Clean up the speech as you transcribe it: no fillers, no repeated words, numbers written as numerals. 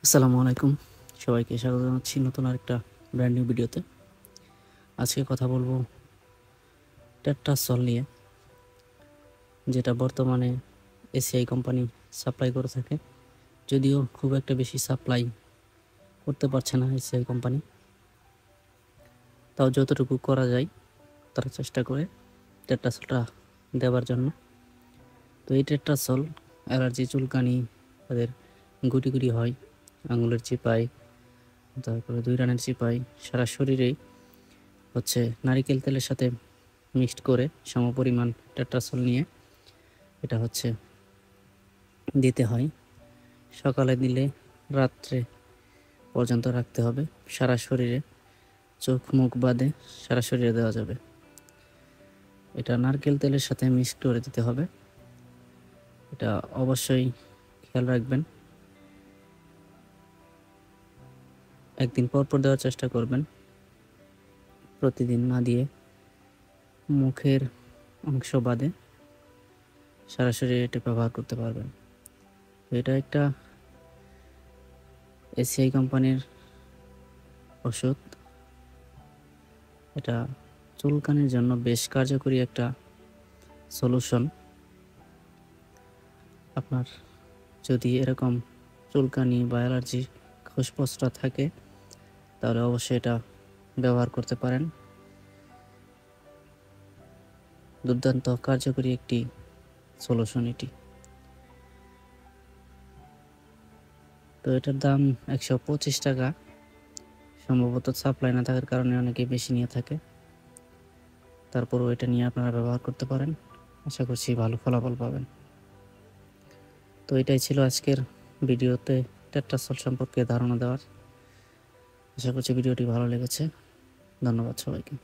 আসসালামু আলাইকুম, সবাইকে স্বাগত জানাচ্ছি নতুন আরেকটা ব্র্যান্ড নিউ ভিডিওতে। আজকে কথা বলবো টেট্রাসল নিয়ে, যেটা বর্তমানে এসিআই কোম্পানি সাপ্লাই করে থাকে। যদিও খুব একটা বেশি সাপ্লাই করতে পারছে না এসিআই কোম্পানি, তাও যতটুকু করা যায় তারা চেষ্টা করে টেট্রাসলটা দেওয়ার জন্য। তো এই টেট্রাসল অ্যালার্জি, চুলকানি, তাদের গুটি গুটি হয় আঙুলের চিপায়, তারপরে 2 রানের চিপায়, সারা শরীরেই নারিকেল তেলের সাথে মিক্সড করে সমপরিমাণ টেট্রাসল নিয়ে এটা দিতে হয়। সকালে দিলে রাত্রে পর্যন্ত রাখতে হবে। সারা শরীরে, চোখ মুখ বাদে সারা শরীরে দেওয়া যাবে। এটা নারকেল তেলের সাথে মিক্সড করে দিতে হবে। এটা অবশ্যই খেয়াল রাখবেন, একদিন পর পর দেওয়ার চেষ্টা করবেন, প্রতিদিন না দিয়ে। মুখের অংশ বাদে সারা শরীরে এটা ব্যবহার করতে পারবেন। এটা একটা এসিআই কোম্পানির ওষুধ। এটা চুলকানির জন্য বেশ কার্যকরী একটা সলিউশন। আপনার যদি এরকম চুলকানি বা অ্যালার্জি খসপসটা থাকে তাহলে অবশ্যই এটা ব্যবহার করতে পারেন। দুর্দান্ত কার্যকরী একটি সলিউশন এটি। তো এটার দাম 125 টাকা। সম্ভবত সাপ্লাই না থাকার কারণে অনেকে বেশি নিয়ে থাকে। তারপরও এটা নিয়ে আপনারা ব্যবহার করতে পারেন, আশা করছি ভালো ফলাফল পাবেন। তো এটাই ছিল আজকের ভিডিওতে টেট্রাসল সম্পর্কে ধারণা দেওয়ার। আশা করছি ভিডিওটি ভালো লেগেছে। ধন্যবাদ সবাইকে।